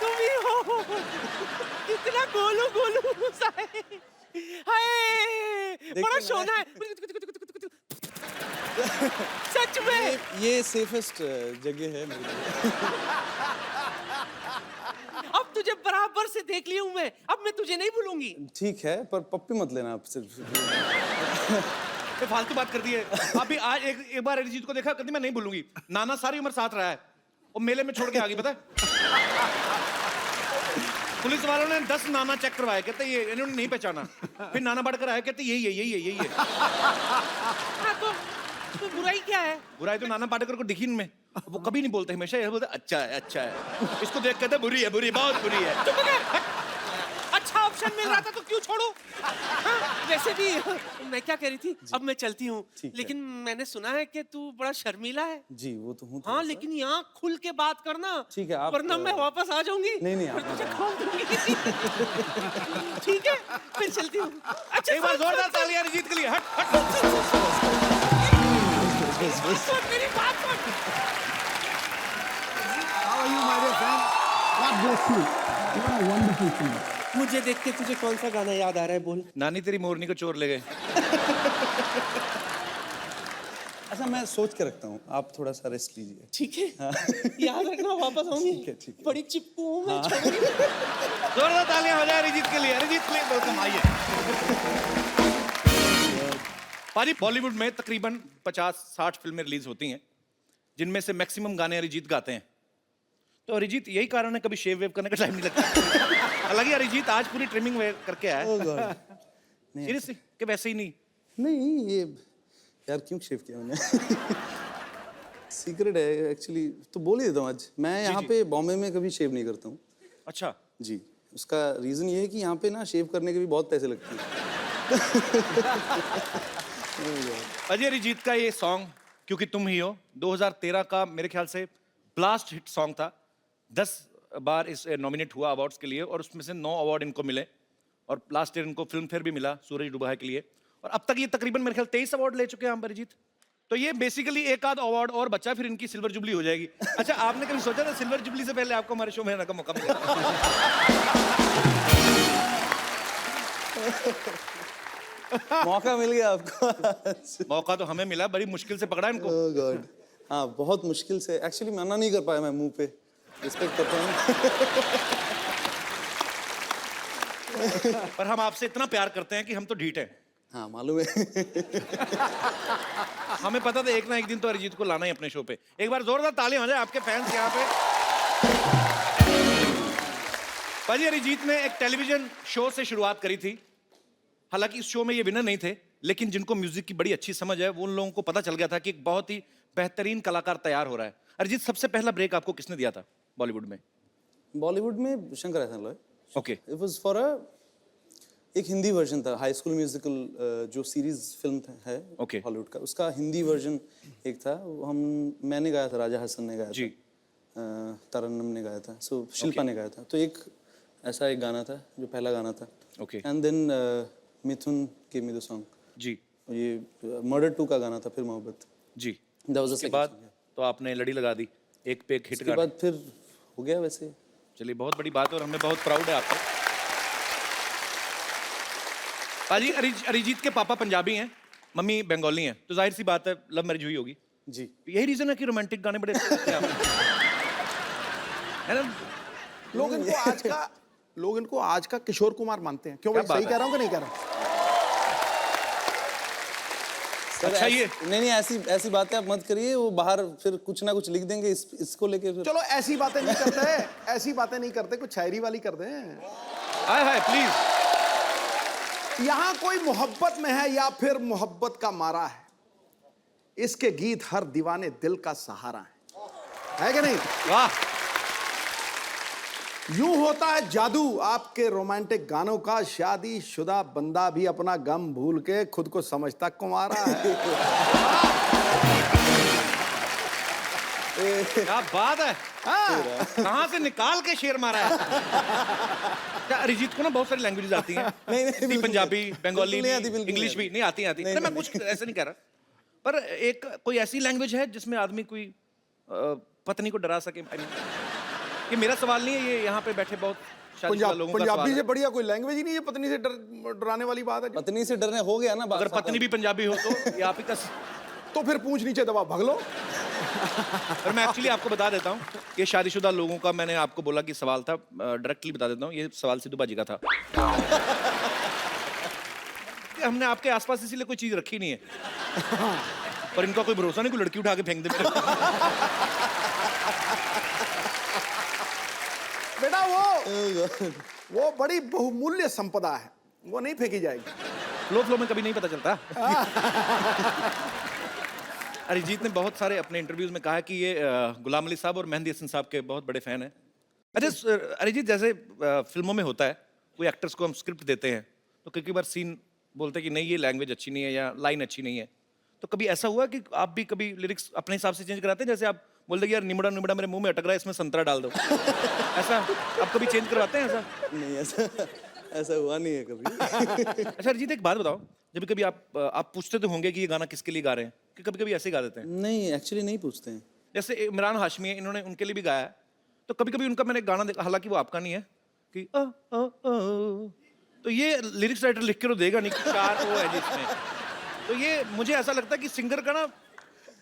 तुम ही हो। कितना गोलू गोलू सा है। हाय, बड़ा सोना है। सच में ये सेफेस्ट जगह है मेरे लिए। अब तुझे बराबर से देख ली हूँ मैं, अब मैं तुझे नहीं भूलूंगी। ठीक है, पर पप्पी मत लेना आप सिर्फ। ये फालतू बात कर दी है। अभी आज एक बार अरिजीत को देखा, कहती मैं नहीं भूलूंगी। नाना सारी उम्र साथ रहा है, वो मेले में छोड़ के आ गई, पता है? पुलिस वालों ने 10 नाना चेक करवाए, कहते ये इन्होंने नहीं पहचाना। फिर नाना बढ़कर आया, कहते यही है यही है यही है। हाँ, तो बुराई क्या है? बुराई तो नाना पाटेकर को दिखी इनमें, वो कभी नहीं बोलते, हमेशा ये बोलते अच्छा है अच्छा है। इसको देख कहते बुरी है बुरी, बहुत बुरी है। अच्छा ऑप्शन मिल रहा था तो क्यों छोड़ू? हाँ, वैसे भी मैं क्या कह रही थी, अब मैं चलती हूँ, लेकिन मैंने सुना है कि तू बड़ा शर्मीला है। जी वो तो हूँ। हाँ, लेकिन यहाँ खुल के बात करना। ठीक है, आप वरना मैं वापस आ जाऊंगी। नहीं फिर तुझे खोल दूंगी। ठीक है, मैं चलती हूँ। अच्छा एक बार जोरदार तालियां अरिजीत के लिए। हट हट। मेरी बात सुन। How are you, my dear friend? God bless you. What a wonderful thing. मुझे देख के तुझे कौन सा गाना याद आ रहा है, बोल। नानी तेरी मोरनी को चोर ले गए। अच्छा, मैं सोच के रखता हूँ, आप थोड़ा सा रेस्ट लीजिए। ठीक है, याद रखना, वापस आऊंगी। ठीक है। बड़ी चिपकू हूँ मैं। जोरदार तालियां हो जाए अरिजीत के लिए। अरिजीत के लिए बहुत कमाइए। पाजी, बॉलीवुड में तकरीबन 50-60 फिल्में रिलीज होती हैं, जिनमें से मैक्सिमम गाने अरिजीत गाते हैं। तो अरिजीत, यही कारण है कभी शेव वेव करने का टाइम नहीं लगता। हालांकि अरिजीत आज पूरी ट्रिमिंग वेव करके आया है। सीरियसली कि वैसे ही नहीं? नहीं, ये यार क्यों शेव किया मैंने? सीक्रेट है एक्चुअली, तो बोल ही देता हूँ आज। मैं यहाँ पे बॉम्बे में कभी शेव नहीं करता हूँ। अच्छा जी, उसका रीजन ये है कि यहाँ पे ना शेव करने के भी बहुत पैसे लगते हैं। अजय अरिजीत का ये सॉन्ग क्योंकि तुम ही हो 2013 का मेरे ख्याल से ब्लास्ट हिट सॉन्ग था। 10 बार इस नॉमिनेट हुआ अवार्ड्स के लिए और उसमें से 9 अवार्ड इनको मिले और लास्ट ईयर इनको फिल्म फेयर भी मिला सूरज डूबा है के लिए। और अब तक ये तकरीबन मेरे ख्याल 23 अवार्ड ले चुके हैं हम अरिजीत। तो ये बेसिकली एक आध अवार्ड और बचा, फिर इनकी सिल्वर जुबली हो जाएगी। अच्छा, आपने कभी सोचा था सिल्वर जुबली से पहले आपको हमारे शो में आने का मौका मिलेगा? मौका मिल गया आपको। मौका तो हमें मिला, बड़ी मुश्किल से पकड़ा इनको। ओह गॉड, हाँ बहुत मुश्किल से। एक्चुअली मना नहीं कर पाया मैं मुंह पे। रिस्पेक्ट करता हूँ। पर हम आपसे इतना प्यार करते हैं कि हम तो ढीठ हैं। हाँ मालूम है। हमें पता था एक ना एक दिन तो अरिजीत को लाना ही अपने शो पे। एक बार जोरदार तालियां हो जाए आपके फैंस यहाँ पे। भाजी, अरिजीत ने एक टेलीविजन शो से शुरुआत करी थी। हालांकि इस शो में ये विनर नहीं थे, लेकिन जिनको म्यूजिक की बड़ी अच्छी समझ है वो उन लोगों को पता चल गया था कि एक बहुत ही बेहतरीन कलाकार तैयार हो रहा है। अरिजीत, सबसे पहला ब्रेक आपको किसने दिया था बॉलीवुड में? बॉलीवुड में शंकर एहसान Loy. Okay. It was for एक हिंदी वर्जन था, हाई स्कूल म्यूजिकल जो सीरीज फिल्म है हॉलीवुड का, उसका हिंदी वर्जन एक था। मैंने गाया था, राजा हसन ने गाया जी। था, तरन्नुम ने गाया था, सो शिल्पा ने गाया था। तो एक ऐसा एक गाना था जो पहला गाना था। Okay. And then Mithun give me the song. जी। ये मर्डर 2 का गाना था, फिर मोहब्बत। जी। That was the उसके second बाद song, yeah. तो आपने लड़ी लगा दी, एक पे एक हिट उसके गाना। बाद फिर हो गया वैसे। चलिए, बहुत बड़ी बात है और हमें बहुत प्राउड है आपको। पाजी, अरिजीत के पापा पंजाबी हैं, मम्मी बंगाली हैं, तो जाहिर सी बात है लव मैरिज हुई होगी। जी। यही रीजन है कि रोमांटिक गाने बड़े अच्छे लगते हैं आपको, है ना? लोग इनको आज का किशोर कुमार मानते हैं। क्यों भाई, सही कह रहा हूँ कि नहीं कह रहा हूँ? अच्छा, ये नहीं ऐसी बातें आप मत करिए। वो बाहर फिर कुछ ना कुछ लिख देंगे इसको लेके फिर। चलो ऐसी बातें नहीं करते, ऐसी बातें नहीं करते, कुछ शायरी वाली कर दें। हाय हाय प्लीज। यहां कोई मोहब्बत में है या फिर मोहब्बत का मारा है, इसके गीत हर दीवाने दिल का सहारा है कि नहीं? वाह। यूं होता है जादू आपके रोमांटिक गानों का, शादीशुदा बंदा भी अपना गम भूल के खुद को समझता कुंवारा है। क्या बात है। कहाँ से निकाल के शेर मारा है। क्या अरिजीत को ना बहुत सारी लैंग्वेजेस आती हैं? नहीं, पंजाबी, बंगाली, बिल्कुल इंग्लिश भी नहीं आती। नहीं, मैं कुछ ऐसा नहीं कह रहा, पर एक कोई ऐसी लैंग्वेज है जिसमें आदमी कोई पत्नी को डरा सके? ये मेरा सवाल नहीं है, ये यहाँ पे बैठे बहुत शादीशुदा लोगों का सवाल पंजाबी है। से बढ़िया कोई लैंग्वेज ही नहीं है पत्नी से डराने वाली बात है। पत्नी से डरने हो गया ना बात। अगर पत्नी भी पंजाबी हो तो ये आप ही का तो फिर पूंछ नीचे दबा भाग लो। और मैं एक्चुअली आपको बता देता हूँ, ये शादीशुदा लोगों का मैंने आपको बोला कि सवाल था, डायरेक्टली बता देता हूँ, ये सवाल सिद्धू बाजी का था। कि हमने आपके आसपास इसीलिए कोई चीज रखी नहीं है, पर इनका कोई भरोसा नहीं, कोई लड़की उठा के फेंक दे। बेटा वो बड़ी बहुमूल्य संपदा है, वो नहीं फेंकी जाएगी। फ्लो में कभी नहीं पता चलता। अरिजीत ने बहुत सारे अपने इंटरव्यूज में कहा है कि ये गुलाम अली साहब और मेहंदी हसन साहब के बहुत बड़े फैन हैं। अच्छा अरिजीत, जैसे फिल्मों में होता है, कोई एक्टर्स को हम स्क्रिप्ट देते हैं तो कई बार सीन बोलते हैं कि नहीं ये लैंग्वेज अच्छी नहीं है या लाइन अच्छी नहीं है, तो कभी ऐसा हुआ कि आप भी कभी लिरिक्स अपने हिसाब से चेंज कराते हैं? जैसे आप बोल दे यार निमड़ा निमड़ा मेरे मुंह में अटक रहा है, इसमें संतरा डाल दो, ऐसा आप कभी चेंज करवाते हैं? ऐसा नहीं, ऐसा हुआ नहीं है कभी। अच्छा अरिजीत, एक बात बताओ, जब कभी आप पूछते तो होंगे कि ये गाना किसके लिए गा रहे हैं, कि कभी कभी ऐसे गा देते हैं? नहीं, एक्चुअली नहीं पूछते हैं। जैसे इमरान हाशमी है, इन्होंने उनके लिए भी गाया है, तो कभी कभी उनका मैंने गाना देखा, हालांकि वो आपका नहीं है, कि तो ये लिरिक्स राइटर लिख के तो देगा नहीं कि 4 ओ है जिसमें, तो ये मुझे ऐसा लगता है कि सिंगर का ना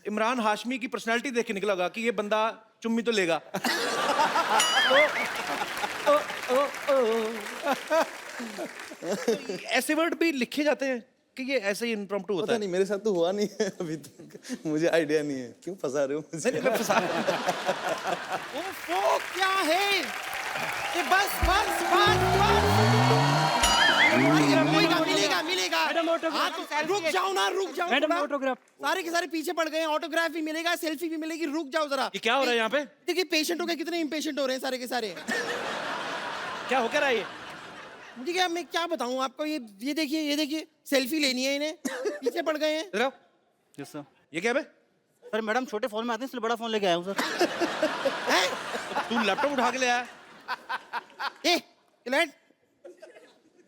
इमरान हाशमी की पर्सनालिटी देख के निकला होगा कि ये बंदा चुम्मी तो लेगा। तो ऐसे वर्ड भी लिखे जाते हैं कि ये ऐसे ही इम्प्रॉम्प्टू होता पता है? नहीं, मेरे साथ तो हुआ नहीं है अभी तक, मुझे आइडिया नहीं है। क्यों फंसा रहे हो मुझे? नहीं, मैं फंसा वो क्या है ये? बस बस बस मिलेगा मिलेगा मिलेगा। हाँ, तो रुक जाओ ना, रुक जाओ। मैडम थोड़ा। ऑटोग्राफ। सारे के सारे पीछे पड़ गए हैं, ऑटोग्राफ भी मिलेगा, सेल्फी भी मिलेगी, रुक जाओ जरा। ये क्या हो रहा है यहाँ पे? देखिए पेशेंटों के कितने इम्पेशेंट हो रहे हैं सारे के सारे। क्या हो क्या रहा है ये? मुझे क्या, मैं क्या बताऊं आपको, ये देखिए सेल्फी लेनी है इन्हें, पीछे पड़ गए हैं। इधर आओ। Yes sir. ये क्या है बे? सर मैडम छोटे फोन में आते हैं इसलिए बड़ा फोन लेके आया हूँ सर। हैं? तू लैपटॉप उठा के ले आया? ए, लेट।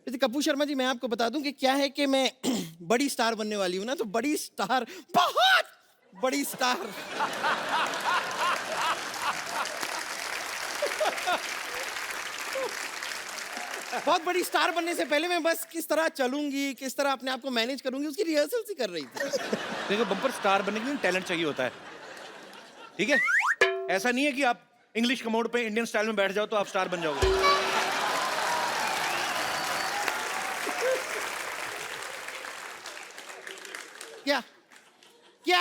वैसे कपूर शर्मा जी, मैं आपको बता दूं कि क्या है कि मैं बड़ी स्टार बनने वाली हूं ना, तो बड़ी स्टार, बहुत बड़ी स्टार। बहुत बड़ी स्टार बनने से पहले मैं बस किस तरह चलूंगी, किस तरह अपने आप को मैनेज करूंगी, उसकी रिहर्सल सी कर रही थी। देखो बम्पर स्टार बनने के लिए टैलेंट चाहिए होता है, ठीक है? ऐसा नहीं है कि आप इंग्लिश कमोड पे इंडियन स्टाइल में बैठ जाओ तो आप स्टार बन जाओगे। क्या क्या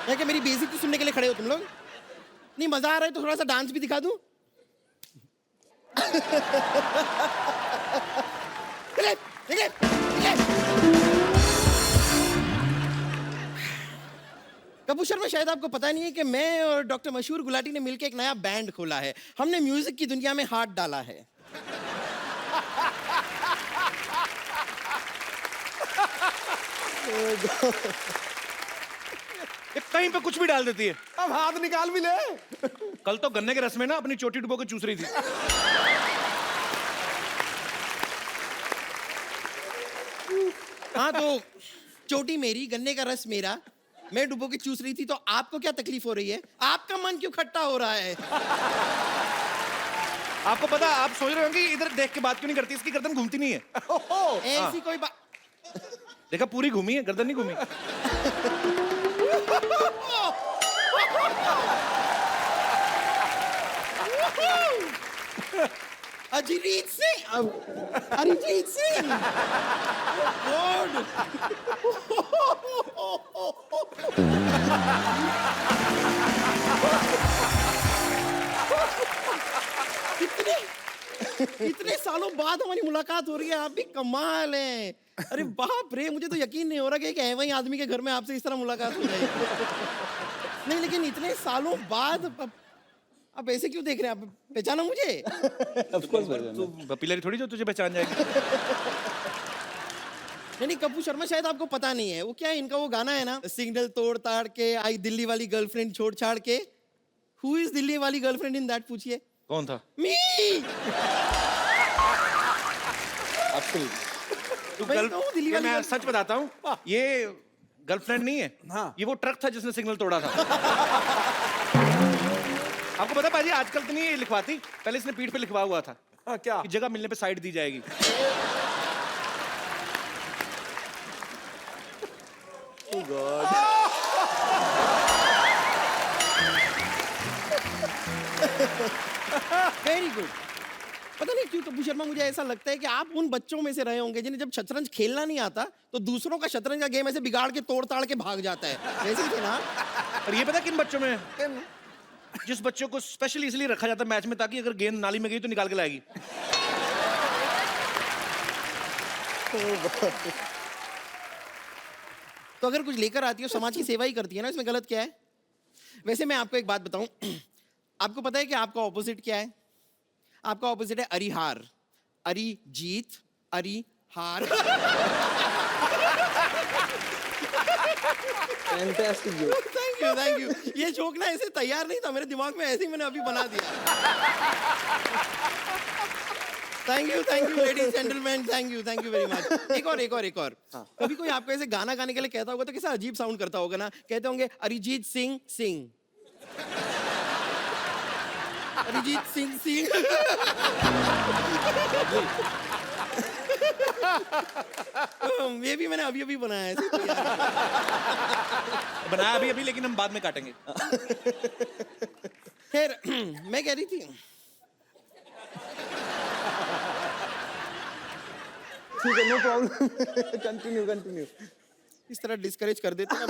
है कि मेरी बेइज्जती सुनने के लिए खड़े हो तुम लोग? नहीं मजा आ रहा है तो थोड़ा सा डांस भी दिखा दूं? चले, चले, चले। कपूर शर्मा, शायद आपको पता नहीं है कि मैं और डॉक्टर मशहूर गुलाटी ने मिलकर एक नया बैंड खोला है। हमने म्यूजिक की दुनिया में हाथ डाला है। ये कहीं पे कुछ भी डाल देती है। अब हाथ निकाल भी ले। कल तो गन्ने के रस में ना अपनी चोटी डुबो के चूस रही थी। हाँ तो चोटी मेरी, गन्ने का रस मेरा, मैं डुबो के चूस रही थी, तो आपको क्या तकलीफ हो रही है? आपका मन क्यों खट्टा हो रहा है? आपको पता, आप सोच रहे हो कि इधर देख के बात क्यों नहीं करती, इसकी गर्दन घूमती नहीं है। ऐसी कोई बात। देखा पूरी घूमी है, गर्दन नहीं घूमी। अरिजीत सिंह, अरिजीत सिंह। गॉड। इतने सालों बाद हमारी मुलाकात हो रही है, आप भी कमाल हैं। अरे बाप रे, मुझे तो यकीन नहीं हो रहा कि एक ऐसे ही आदमी के घर में आपसे इस तरह मुलाकात हो रही है। नहीं लेकिन इतने सालों बाद आप ऐसे क्यों देख रहे हैं? आप पहचाना मुझे? ऑफ कोर्स तू पपीलरी थोड़ी जो तुझे पहचान जाएगी। नहीं कपूर शर्मा, शायद आपको पता नहीं है वो क्या है, इनका वो गाना है ना, सिग्नल तोड़ ताड़ के आई दिल्ली वाली गर्लफ्रेंड छोड़ छाड़ के। हु इज दिल्ली वाली गर्लफ्रेंड इन दैट? पूछिए। कौन था? मी। तू मैं तो हूँ दिल्ली वाली मैं गर्ल- सच बताता हूँ, ये गर्लफ्रेंड नहीं है। हाँ। ये वो ट्रक था जिसने सिग्नल तोड़ा था। आपको पता है पाजी आजकल तो नहीं ये लिखवाती, पहले इसने पीठ पे लिखवा हुआ था क्या कि जगह मिलने पे साइड दी जाएगी। Oh God. Very good. पता नहीं क्यों कपूर शर्मा, मुझे ऐसा लगता है कि आप उन बच्चों में से रहे होंगे जिन्हें जब शतरंज खेलना नहीं आता तो दूसरों का शतरंज का गेम ऐसे बिगाड़ के तोड़ ताड़ के भाग जाता है, वैसे ही थे ना? और ये पता किन बच्चों में है? जिस बच्चों को स्पेशली इसलिए रखा जाता है मैच में ताकि अगर गेंद नाली में गई तो निकाल के लाएगी। तो अगर कुछ लेकर आती है समाज की सेवा ही करती है ना, इसमें गलत क्या है? वैसे मैं आपको एक बात बताऊं, आपको पता है कि आपका ऑपोजिट क्या है? आपका ऑपोजिट है अरिहार, अरिजीत, अरिहार। Fantastic joke. Thank you. ये जोक ना ऐसे तैयार नहीं था मेरे दिमाग में, ऐसे ही मैंने अभी बना दिया। Thank you ladies gentleman, thank you very much. एक और। कभी कोई आपको ऐसे गाना गाने के लिए कहता होगा तो कैसा अजीब साउंड करता होगा ना? कहते होंगे अरिजीत सिंह सिंह, अरिजीत सिंह सिंह। ये भी मैंने अभी बनाया है, ऐसे बनाया अभी लेकिन हम बाद में काटेंगे। खैर मैं कह रही थी, ठीक है, नो प्रॉब्लम। कंटिन्यू। इस तरह डिस्करेज कर देते हैं।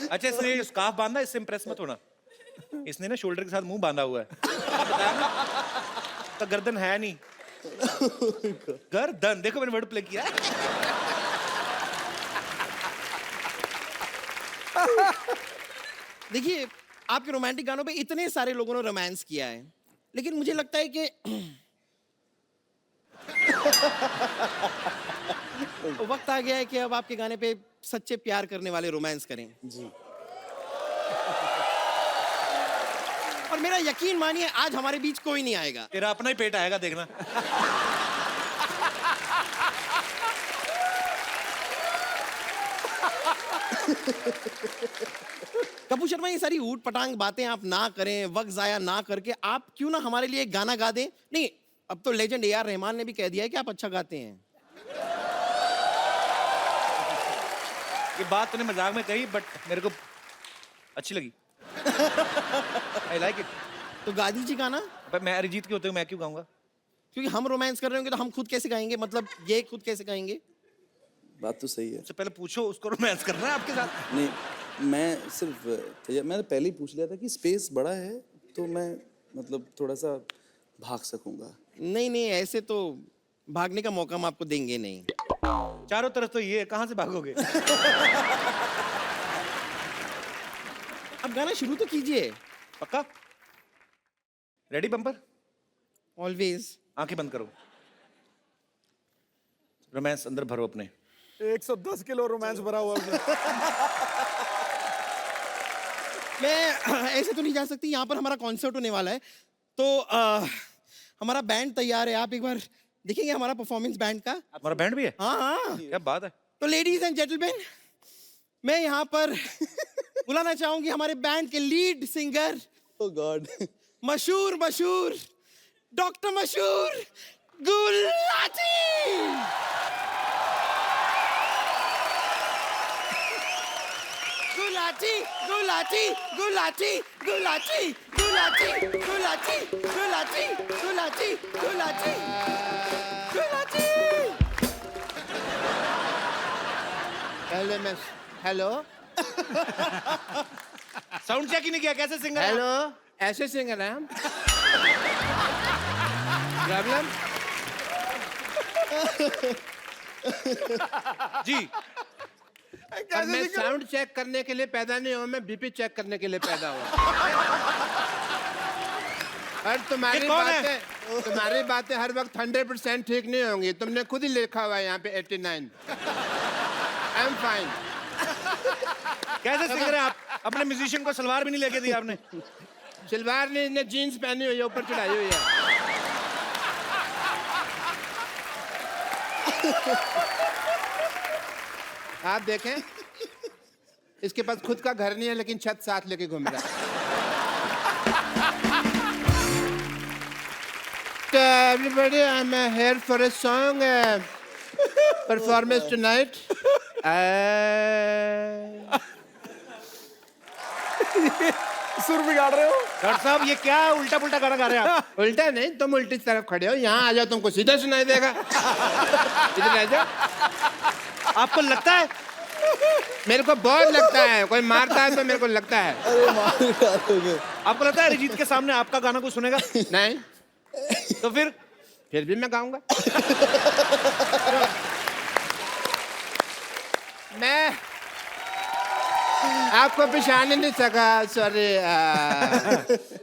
अच्छा इसने ये स्कार्फ बांधा, इससे इंप्रेस मत होना। इसने ना शोल्डर के साथ मुंह बांधा हुआ है। बताया ना? तो गर्दन है नहीं। गर्दन देखो मैंने वर्ड प्ले किया। देखिए आपके रोमांटिक गानों पे इतने सारे लोगों ने रोमांस किया है, लेकिन मुझे लगता है कि वक्त आ गया है कि अब आपके गाने पे सच्चे प्यार करने वाले रोमांस करें। जी। और मेरा यकीन मानिए आज हमारे बीच कोई नहीं आएगा। तेरा अपना ही पेट आएगा देखना। कपूर शर्मा ये सारी ऊट पटांग बातें आप ना करें, वक्त जाया ना करके आप क्यों ना हमारे लिए एक गाना गा दें। नहीं, अब तो लेजेंड ए आर रहमान ने भी कह दिया है कि आप अच्छा गाते हैं। ये बात तूने मजाक में कही बट मेरे को अच्छी लगी। I like it. तो गा दीजिए गाना। पर मैं अरिजीत के होते हुए मैं क्यों गाऊंगा? क्योंकि हम रोमांस कर रहे होंगे तो हम खुद कैसे गाएंगे? मतलब ये खुद कैसे गाएंगे? बात तो सही है। सबसे पहले पूछो उसको रोमांस करना है आपके साथ। नहीं, मैं सिर्फ मैंने पहले ही पूछ लिया था कि स्पेस बड़ा है तो मैं मतलब थोड़ा सा भाग सकूंगा। नहीं, ऐसे तो भागने का मौका हम आपको देंगे नहीं। चारों तरफ तो ये है, कहां से भागोगे? अब गाना शुरू तो कीजिए। पक्का? Ready bumper? ऑलवेज। आंखें बंद करो। रोमांस अंदर भरो अपने। 110 किलो रोमांस भरा हुआ है। मैं ऐसे तो नहीं जा सकती, यहाँ पर हमारा कॉन्सर्ट होने वाला है तो हमारा बैंड तैयार है। आप एक बार देखेंगे हमारा परफॉर्मेंस बैंड का। हमारा बैंड भी है? हाँ। क्या बात है। तो लेडीज एंड जेंटलमैन, मैं यहाँ पर बुलाना चाहूंगी हमारे बैंड के लीड सिंगर, ओह गॉड, मशहूर डॉक्टर मशहूर Gulati. Gulati Gulati Gulati Gulati Gulati Gulati Gulati Gulati Gulati Gulati. Hello sound check ही नहीं किया, कैसे सिंगर? हेलो, ऐसे सिंगर हैं हम। प्रॉब्लम? जी और मैं साउंड चेक करने के लिए पैदा नहीं हुआ, मैं बीपी चेक करने के लिए पैदा हुआ। और तुम्हारी बातें हर वक्त 100% ठीक नहीं होंगी। तुमने खुद ही लिखा हुआ है यहाँ पे 89। I am fine. कैसे सिंगर है आप? अपने म्यूजिशियन को सलवार भी नहीं लेके दी आपने। सलवार नहीं, इसने जीन्स पहनी हुई है, ऊपर चढ़ाई हुई है। आप देखें, इसके पास खुद का घर नहीं है लेकिन छत साथ लेके घूम रहा है. Everybody, I'm here for a song performance tonight. सुर बिगाड़ रहे हो. डॉक्टर साहब ये क्या उल्टा पुल्टा गाना गा रहे हैं आप? उल्टा नहीं, तुम उल्टी तरफ खड़े हो. यहाँ आ जाओ, तुमको सीधा सुनाई देगा. इधर आ जाओ. आपको लगता है? मेरे को बहुत लगता है, कोई मारता है तो मेरे को लगता है. अरे मार डालोगे. आपको लगता है अरिजीत के सामने आपका गाना कोई सुनेगा? नहीं, तो फिर भी मैं गाऊंगा. मैं आपको पहचान ही नहीं सका, सॉरी.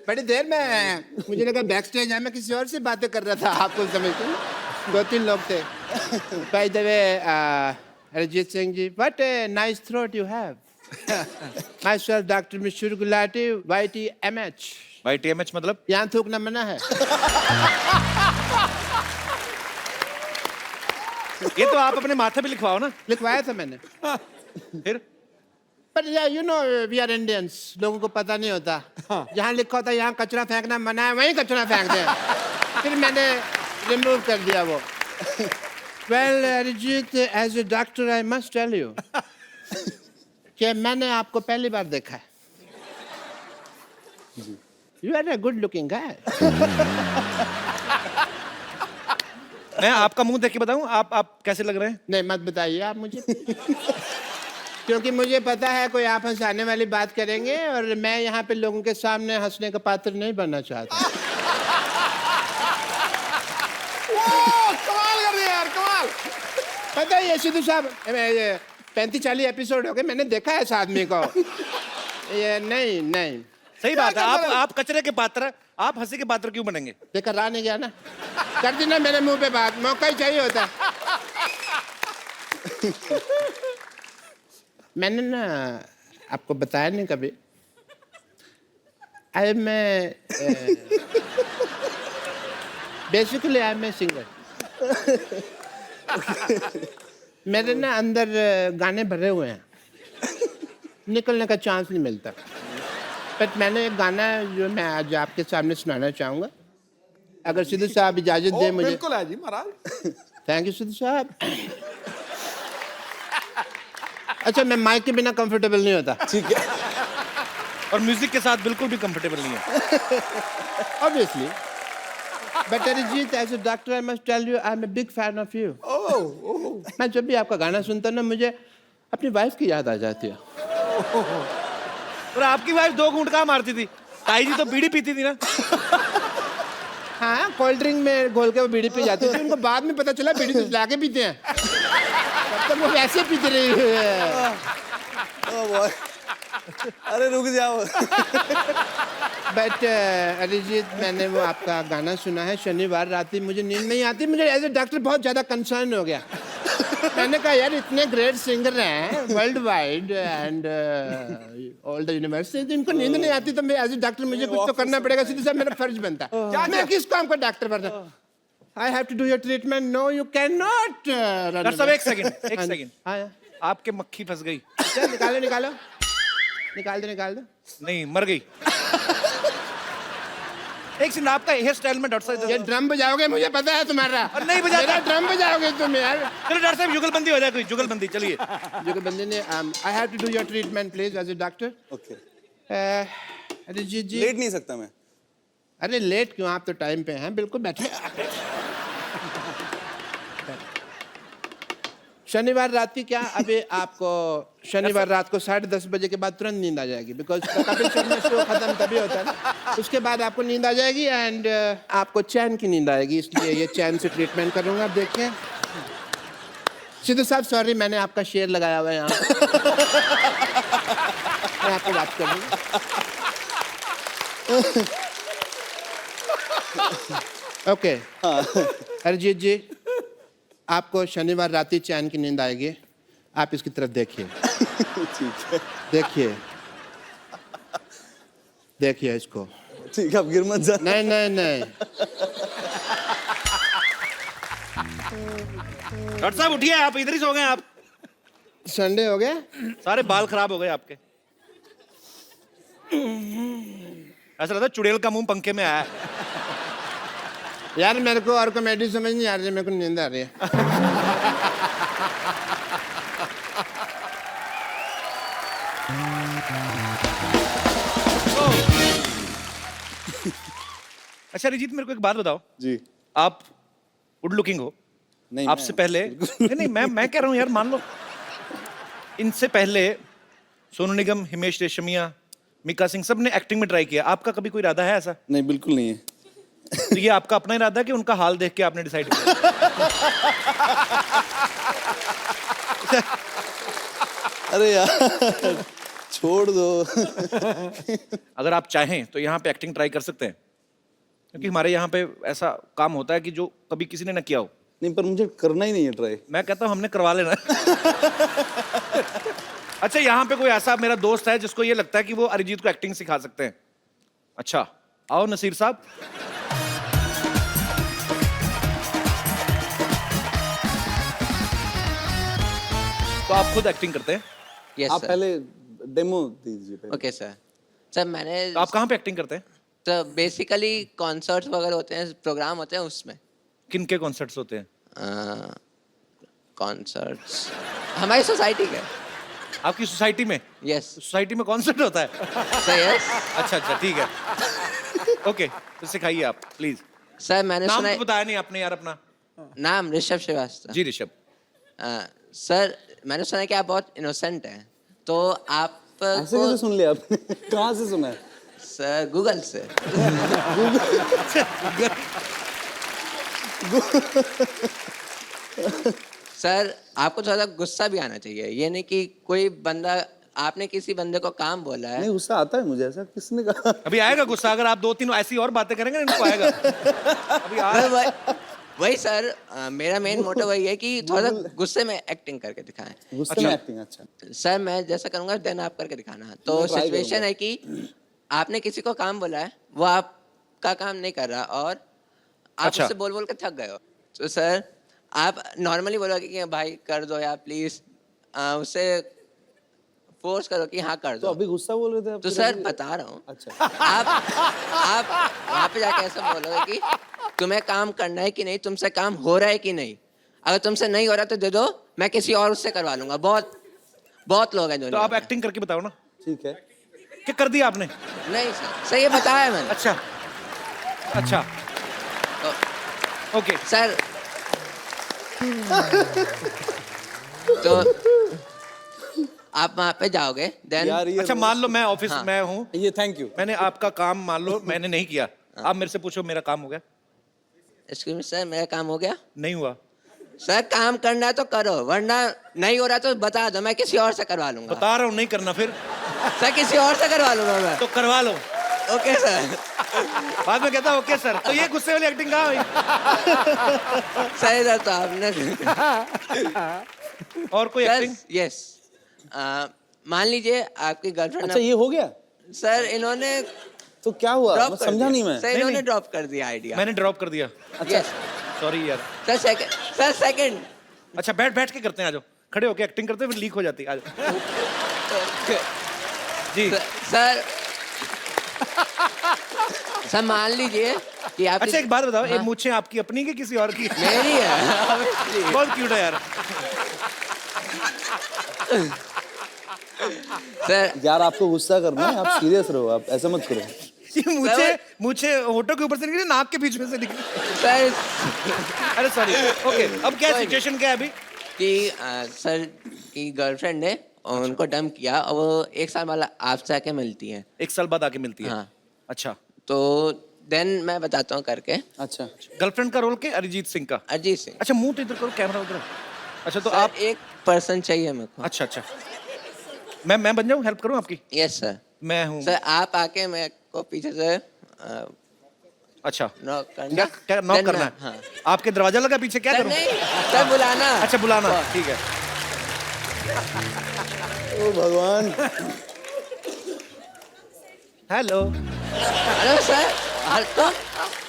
बड़ी देर में मुझे लगा बैक स्टेज है, मैं किसी और से बातें कर रहा था. आपको समझते हैं, 2-3 लोग थे. By the way, Arijit Singh ji, what a nice throat you have. Myself doctor Mishra Gulati, YTMH. YTMH मतलब? यहाँ थूकना मना है. ये तो आप अपने माथे पे लिखवाओ ना. लिखवाया था मैंने. फिर पर you know we are Indians, लोगों को पता नहीं होता. जहाँ लिखा होता है यहाँ कचरा फेंकना मना है, वहीं कचरा फेंक दें. फिर मैंने रिमूव कर दिया वो. Well Arijit, as a doctor I must tell you कि मैंने आपको पहली बार देखा है. You are a good looking guy. मैं आपका मुंह देख के बताऊं आप कैसे लग रहे हैं? नहीं, मत बताइए आप मुझे. क्योंकि मुझे पता है कोई आप हंसाने वाली बात करेंगे और मैं यहाँ पे लोगों के सामने हंसने का पात्र नहीं बनना चाहता. कमाल कर दिया यार, कमाल. पता है ये सिद्धू साहब, 35-40 एपिसोड हो गए, मैंने देखा है इस आदमी को. ये नहीं सही बात है. आप कचरे के पात्र, आप हंसी के पात्र क्यों बनेंगे? देखा, रहा नहीं गया ना. कर दी ना मेरे मुंह पे बात. मौका ही चाहिए होता. मैंने ना आपको बताया नहीं कभी. I am basically I am a singer. मेरे ना अंदर गाने भरे हुए हैं, निकलने का चांस नहीं मिलता. बट मैंने एक गाना जो मैं आज आपके सामने सुनाना चाहूँगा, अगर सिद्धू साहब इजाज़त दें मुझे. बिल्कुल है जी महाराज. थैंक यू सिद्धू साहब. अच्छा, मैं माइक के बिना कंफर्टेबल नहीं होता. ठीक है. और म्यूजिक के साथ बिल्कुल भी कंफर्टेबल नहीं है. Obviously. But Arijit, as a doctor, I must tell you, I'm a big fan of you. मैं जब भी आपका गाना सुनता हूँ ना, मुझे अपनी वाइफ की याद आ जाती है. और आपकी वाइफ 2 घूंट कहाँ मारती थी? ताई जी तो बीड़ी पीती थी ना. हाँ, कोल्ड ड्रिंक में घोल के वो बीड़ी पी जाती थी. उनको बाद में पता चला बीड़ी तो ला के पीते हैं. तब तक वो वैसे पीते रही है. Oh boy. अरे रुक जाओ. बट अरिजीत, मैंने वो आपका गाना सुना है. शनिवार रात ही मुझे नींद नहीं आती. मुझे एज ए डॉक्टर बहुत ज़्यादा कंसर्न हो गया. मैंने कहा यार, इतने ग्रेट सिंगर हैं world wide and all the university, इनको नींद नहीं आती. तो मैं एज ए डॉक्टर मुझे कुछ तो करना पड़ेगा. सीधे साहब, मेरा फर्ज बनता है. मैं किस काम का डॉक्टर बनता? I have to do your treatment. No, you can not. Doctor साहब एक सेकंड. हाँ, आपके मक्खी फंस गई. निकालो निकाल दो. नहीं, मर गई. एक सेकंड, आपका हेयर स्टाइल में डॉक्टर साहब. ये ड्रम बजाओगे, मुझे पता है तुम्हारा. और नहीं बजाता. मेरा ड्रम बजाओगे तुम यार. चलो डॉक्टर साहब, जुगलबंदी हो जाए. कोई जुगलबंदी. चलिए. जुगलबंदी ने. I have to do your treatment please as a doctor. Okay. Arijit ji. लेट नहीं सकता मैं. अरे लेट क्यों, आप तो टाइम पे हैं. बिल्कुल बैठे. शनिवार रात की क्या, अभी आपको शनिवार रात को 10:30 बजे के बाद तुरंत नींद आ जाएगी. बिकॉज कपिल शर्मा शो खत्म तभी होता है ना. उसके बाद आपको नींद आ जाएगी एंड आपको चैन की नींद आएगी. इसलिए ये चैन से ट्रीटमेंट करूंगा. देखिए सिद्धू साहब, सॉरी, मैंने आपका शेर लगाया हुआ है यहाँ. मैं आपको बात करूँगा. ओके. अरिजीत जी, आपको शनिवार रात ही चैन की नींद आएगी. आप इसकी तरफ देखिए. ठीक है. देखिए इसको. ठीक है, अब गिर मत जा. नहीं. डॉक्टर साहब उठिए, आप इधर ही सो गए. आप संडे हो गया? सारे बाल खराब हो गए आपके। ऐसा लगता है चुड़ैल का मुंह पंखे में आया है। यार मेरे को और कॉमेडी समझ नहीं आ रही है, मेरे को नींद आ रही है। अच्छा अरिजीत, मेरे को एक बात बताओ, जी आप गुड लुकिंग हो। नहीं, आपसे पहले नहीं मैं कह रहा हूँ यार, मान लो इनसे पहले सोनू निगम, हिमेश रेशमिया, मिका सिंह सब ने एक्टिंग में ट्राई किया। आपका कभी कोई इरादा है ऐसा? नहीं, बिल्कुल नहीं है। तो ये आपका अपना इरादा है कि उनका हाल देख के आपने डिसाइड किया? अरे यार छोड़ दो। अगर आप चाहें तो यहाँ पे एक्टिंग ट्राई कर सकते हैं, क्योंकि हमारे यहाँ पे ऐसा काम होता है कि जो कभी किसी ने ना किया हो। नहीं, पर मुझे करना ही नहीं है ट्राई। मैं कहता हूँ हमने करवा लेना। अच्छा, यहाँ पे कोई ऐसा मेरा दोस्त है जिसको ये लगता है कि वो अरिजीत को एक्टिंग सिखा सकते हैं? अच्छा, आओ नसीर साहब। तो आप खुद एक्टिंग करते हैं? यस आप सर। पहले डेमो दीजिए पहले। Okay sir. सर मैंने तो आप कहाँ पे एक्टिंग करते हैं? तो बेसिकली कॉन्सर्ट्स वगैरह होते हैं, प्रोग्राम होते हैं उसमें। किन के कॉन्सर्ट्स होते हैं? कॉन्सर्ट्स हमारी सोसाइटी के। आपकी सोसाइटी में? यस सोसाइटी में कॉन्सर्ट होता है? सर। यस अच्छा अच्छा, ठीक है। ओके, तो सिखाइए आप प्लीज। सर मैंने नाम सुना तो बताया नहीं आपने यार अपना। नाम ऋषभ श्रीवास्तव। जी ऋषभ। सर मैंने सुना है कि आप बहुत इनोसेंट हैं, तो आप ऐसे कैसे सुन लिया आपने? कहाँ से सुना है? सर गूगल से। सर आपको थोड़ा सा गुस्सा भी आना चाहिए, ये नहीं कि कोई बंदा, आपने किसी बंदे को काम बोला है। नहीं, गुस्सा आता है मुझे। ऐसा किसने कहा? अभी आएगा गुस्सा, अगर आप 2-3 ऐसी और बातें करेंगे ना, इनको आएगा। अभी आ वही सर, मेरा मेन मोटिव वही है कि थोड़ा सा गुस्से में एक्टिंग करके दिखाएं। गुस्से में एक्टिंग? अच्छा। सर मैं जैसा करूंगा देन आप करके दिखाना। तो मैं try सिचुएशन करूंगा। है कि आपने किसी को काम बोला है, वो आपका काम नहीं कर रहा और आप अच्छा। उससे बोल बोल के थक गए हो। तो सर आप नॉर्मली बोलोगे कि भाई कर दो या प्लीज, उससे फोर्स करो कि हाँ कर तो दो। अभी गुस्सा बोल रहे थे आप? तो सर बता रहा हूँ, अच्छा। आप वहाँ पे जाके ऐसा बोलोगे कि तुम्हें काम करना है कि नहीं, तुमसे काम हो रहा है कि नहीं। अगर तुमसे नहीं हो रहा तो दे दो, मैं किसी और उससे करवा लूंगा। बहुत लोग हैं जो तो नहीं आप है। एक्टिंग करके बताओ ना। ठीक है। क्या कर दिया आपने? नहीं सर ये बताया मैंने। अच्छा अच्छा, ओके। सर तो आप वहाँ पे जाओगे देन। यार ये अच्छा, मान लो मैं ऑफिस हाँ। में हूँ, ये थैंक यू। मैंने आपका काम मान लो मैंने नहीं किया, आप मेरे से पूछो मेरा काम हो गया? एक्सक्यूज मी सर, मेरा काम हो गया? नहीं हुआ। सर काम करना है तो करो, वरना नहीं हो रहा तो बता दो, मैं किसी और से करवा लूंगा। बता रहा हूँ नहीं करना, फिर सर किसी और से करवा लूंगा मैं। तो करवा लो। Okay sir. बाद में कहता ओके सर। तो ये गुस्से वाली एक्टिंग कहाँ हुई? सही सर, तो आपने और कोई एक्टिंग? यस, मान लीजिए आपकी गर्लफ्रेंड। अच्छा, ये हो गया? सर इन्होंने तो क्या हुआ? ड्रॉप मैं कर समझा दिया। नहीं मैं। सर इन्होंने ड्रॉप कर दिया आइडिया। मैंने ड्रॉप कर दिया। अच्छा। यस सॉरी यार। Sir second. अच्छा, बैठ के करते हैं, आ जाओ। खड़े होके एक्टिंग करते हैं, फिर लीक हो जाती है। आ जाओ। जी। सर सर मान लीजिए कि आप। अच्छा एक बात बताओ, ये मूछें आपकी अपनी की किसी और की? मेरी है। बहुत क्यूट है यार। सर यार आपको गुस्सा करना है, आप सीरियस रहो, आप ऐसा मत करो। ये मूछे होठों के ऊपर से निकली, नाक के बीच में से निकली। सर अरे सॉरी। ओके, अब क्या सिचुएशन क्या है अभी? कि सर की गर्लफ्रेंड ने उनको डम किया और वो 1 साल वाला आपसे आके मिलती है। 1 साल बाद आके मिलती है? हाँ। अच्छा, तो देन मैं बताता हूँ करके। अच्छा। गर्लफ्रेंड का रोल के अरिजीत सिंह का? अरिजीत सिंह। अच्छा, मुंह तो इधर करो, कैमरा उधर। अच्छा, तो सर, आप एक पर्सन चाहिए मेरे को। अच्छा अच्छा, मैं बन जाऊँ, हेल्प करूँ आपकी? Yes sir. मैं हूँ। सर आप आके मेरे को पीछे से अच्छा, नॉक करना। क्या नॉक Then करना मैं- है? हाँ। आपके दरवाजा लगा पीछे, क्या सर करूँ? नहीं, सर बुलाना। अच्छा, बुलाना, ठीक है। ओ भगवान। हेलो। Hello sir. तो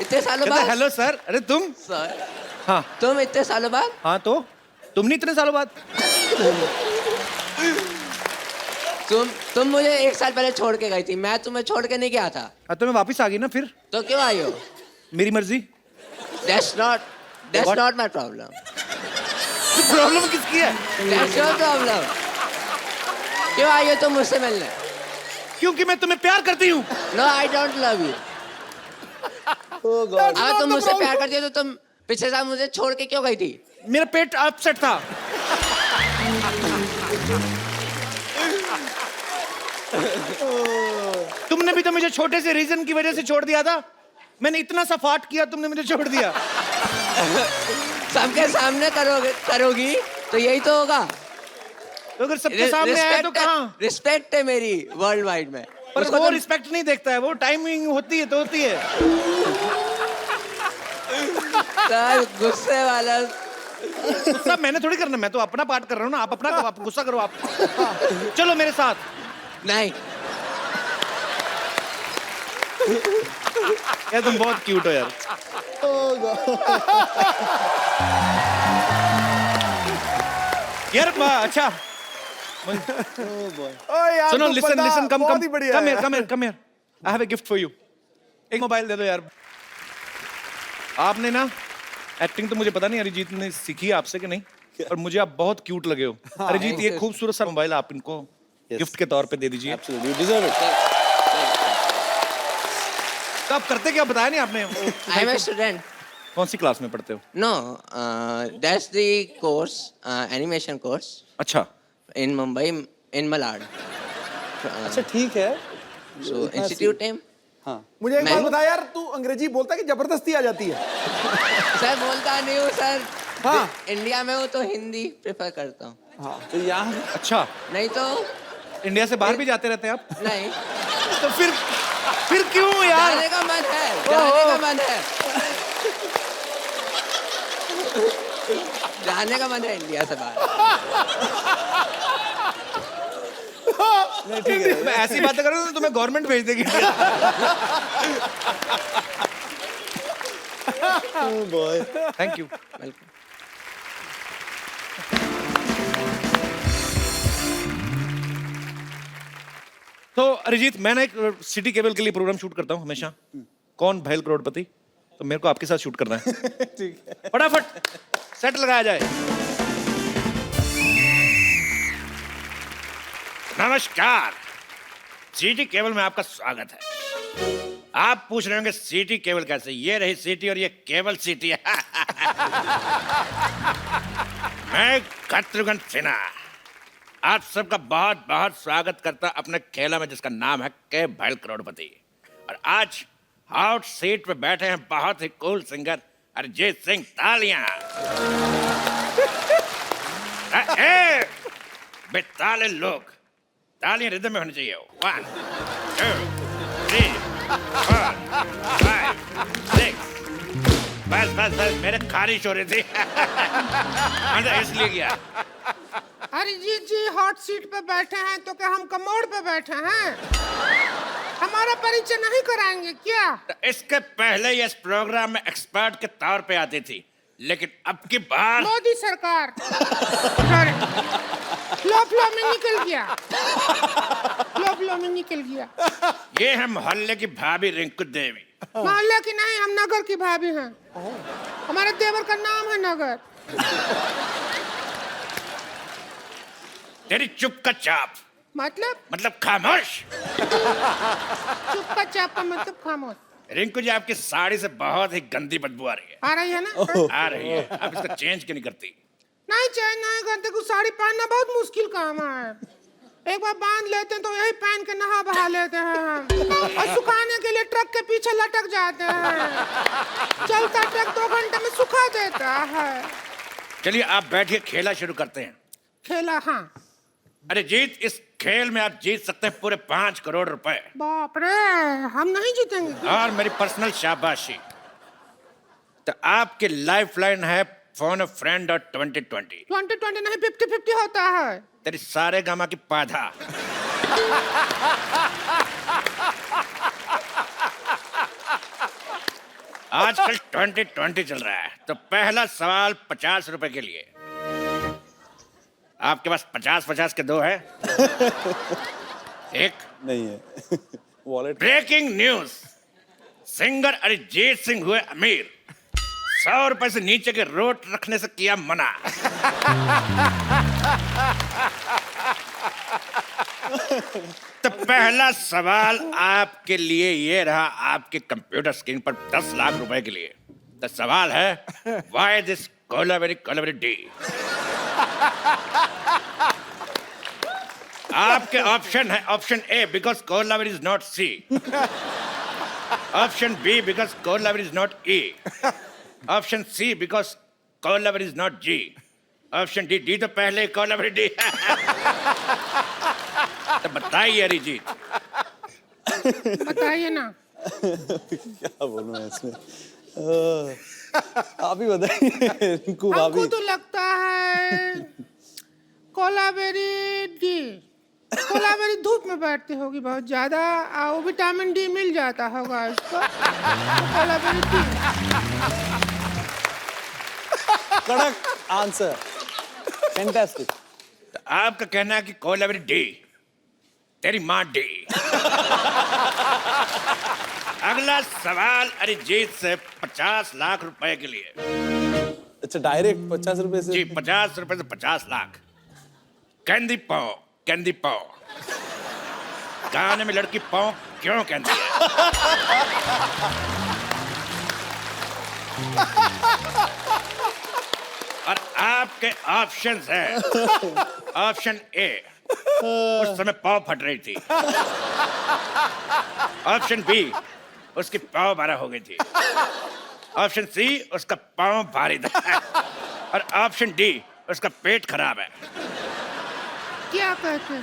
इतने सालों बाद। Hello sir. अरे तुम? सर हाँ तुम इतने सालों बाद। हाँ, तो तुम नहीं इतने सालों बाद? तुम मुझे 1 साल पहले छोड़ के गई थी, मैं तुम्हें छोड़ के नहीं गया था। तो मैं वापस आ गई ना फिर, तो क्यों आई हो? मेरी मर्जी। That's not my problem. Problem किसकी है? That's your problem. क्यों आई हो तुम मुझसे मिलने? क्योंकि मैं तुम्हें प्यार करती हूँ। No, I don't love you. अगर तुम मुझसे प्यार करती हो तो तुम पिछले साल मुझे छोड़ के क्यों गई थी? मेरा पेट अपसेट था। तुमने भी तो मुझे छोटे से रीजन की वजह से छोड़ दिया था। मैंने इतना सा फाट किया, तुमने मुझे छोड़ दिया। सबके सामने करोगी तो यही तो होगा। तो अगर सबके सामने आए तो कहाँ? रिस्पेक्ट है मेरी वर्ल्ड वाइड में। पर वो रिस्पेक्ट नहीं देखता है, वो टाइमिंग होती है तो होती है। सर गुस्से वाला। गुस्सा मैंने थोड़ी करना, मैं तो अपना पार्ट कर रहा हूँ ना। आप अपना आप गुस्सा करो आप। चलो मेरे साथ। नहीं। यार तुम बहुत क्यूट हो यार। यार अच्छा यार, सुनो, तो लिसन बंदा लिसन, कम बहुत ही बढ़िया है। Come here. I have a gift for you. एक मोबाइल दे दो यार। आपने ना एक्टिंग तो मुझे पता नहीं अरिजीत ने सीखी है आपसे कि नहीं, पर मुझे आप बहुत क्यूट लगे हो। अरिजीत ये खूबसूरत सा मोबाइल आप इनको गिफ्ट के तौर पे दे दीजिए। Absolutely, you deserve it. तो आप करते क्या बताया नहीं आपने? I am a student. कौन सी क्लास में पढ़ते हो? No, that's the course, animation course अच्छा, इन मुंबई, इन मलाड। अच्छा ठीक है। So institute name. हाँ, मुझे एक मैं- बात बता यार, तू अंग्रेजी बोलता है कि जबरदस्ती आ जाती है? सर बोलता नहीं हूँ सर। हाँ। इंडिया में हूँ तो हिंदी प्रेफर करता हूँ। हाँ, तो यहाँ अच्छा। नहीं तो इंडिया से बाहर भी जाते रहते हैं आप? नहीं। तो फिर क्यों यार? जाने का मन है, जाने का मन है। जाने का मन है इंडिया से बाहर। मैं ऐसी बातें करूँ तो तुम्हें गवर्नमेंट भेज देगी। Thank you. वेलकम। तो अरिजीत, मैं ना एक सिटी केबल के लिए प्रोग्राम शूट करता हूँ हमेशा। कौन भैल करोड़पति, तो मेरे को आपके साथ शूट करना है। ठीक है। फटाफट सेट लगाया जाए। नमस्कार, सिटी केबल में आपका स्वागत है। आप पूछ रहे होंगे सिटी केबल कैसे? ये रही सिटी और ये केबल सिटी है। मैं शत्रुघ्न सिन्हा आप सबका बहुत बहुत स्वागत करता अपने खेला में, जिसका नाम है के भैल करोड़पति। और आज हॉट सीट पे बैठे हैं बहुत ही कूल सिंगर अरिजीत सिंह। तालियां। बेताले लोग, तालियां रिदम में होनी चाहिए। 1 2 3 4 5 6। बस बस बस, मेरे खारिश हो रही थी। मैं इसलिए गया। अरिजीत जी हॉट सीट पे बैठे हैं तो क्या हम कमोड पे बैठे हैं? हमारा परिचय नहीं कराएंगे क्या? इसके पहले ये इस प्रोग्राम में एक्सपर्ट के तौर पे आती थी, लेकिन अब की बार मोदी सरकार फ्लो में निकल गया। फ्लो में निकल गया। ये है मोहल्ले की भाभी रिंकू देवी। मोहल्ले की नहीं, हम नगर की भाभी हैं। हमारे देवर का नाम है नगर। तेरी चुप का चाप मतलब खामोश। चुप का चाप का मतलब खामोश। रिंकू जी, आपकी साड़ी से बहुत ही गंदी बदबू आ रही है। आ रही है ना? आ रही है। आप इसका चेंज क्यों नहीं करती? नहीं चेंज नहीं करते, कुछ साड़ी पहनना बहुत मुश्किल काम है। एक बार बांध लेते हैं तो यही पहन के नहा बहा लेते हैं हम। और सुखाने के लिए ट्रक के पीछे लटक जाते हैं। चलता ट्रक 2 घंटे में सुखा देता है। चलिए आप बैठिए, खेला शुरू करते हैं। खेला? हाँ। अरे जीत, इस खेल में आप जीत सकते हैं पूरे 5 करोड़ रुपए। बाप रे, हम नहीं जीतेंगे। और मेरी पर्सनल शाबाशी। तो आपकी लाइफ लाइन है फोन फ्रेंड और 2020। 2020 नहीं, 50-50 होता है। तेरी सारे गामा की पाधा। आजकल 2020 चल रहा है, तो पहला सवाल 50 रुपए के लिए। आपके पास 50-50 के दो है? एक नहीं है wallet breaking news, singer Arijit Singh हुए अमीर, 100 रुपए से नीचे के रोट रखने से किया मना। तो पहला सवाल आपके लिए ये रहा, आपके कंप्यूटर स्क्रीन पर 10 लाख रुपए के लिए। तो सवाल है, व्हाई दिस कोलावेरी डी? आपके ऑप्शन है, option A because Kolaveri is not C, option B because Kolaveri is not E, option C because Kolaveri is not G, option D, D तो पहले कोलावेरी डी। तो बताइए अरिजीत, बताइए ना। क्या बोलूं मैं इसमें? आप ही बताइए रिंकू हमको भाभी। तो लगता है कोलावेरी डी। कोलावेरी धूप में बैठती होगी बहुत ज्यादा, और विटामिन डी मिल जाता होगा इसको, तो कोलावेरी डी। कड़क आंसर, फैंटास्टिक। तो आपका कहना है कि कोलावेरी डी, तेरी माँ डी। अगला सवाल अरिजीत से 50 लाख रुपए के लिए। अच्छा डायरेक्ट 50 रुपए से? जी 50 रुपए से 50 लाख। कैंडी पाव, कैंडी पाव, गाने में लड़की पाव क्यों कहती है? और आपके ऑप्शंस हैं, ऑप्शन ए, उस समय पाव फट रही थी, ऑप्शन बी, उसकी पाव 12 हो गई थी, ऑप्शन सी, उसका पाव भारी था, और ऑप्शन डी, उसका पेट खराब है। क्या कहते हैं?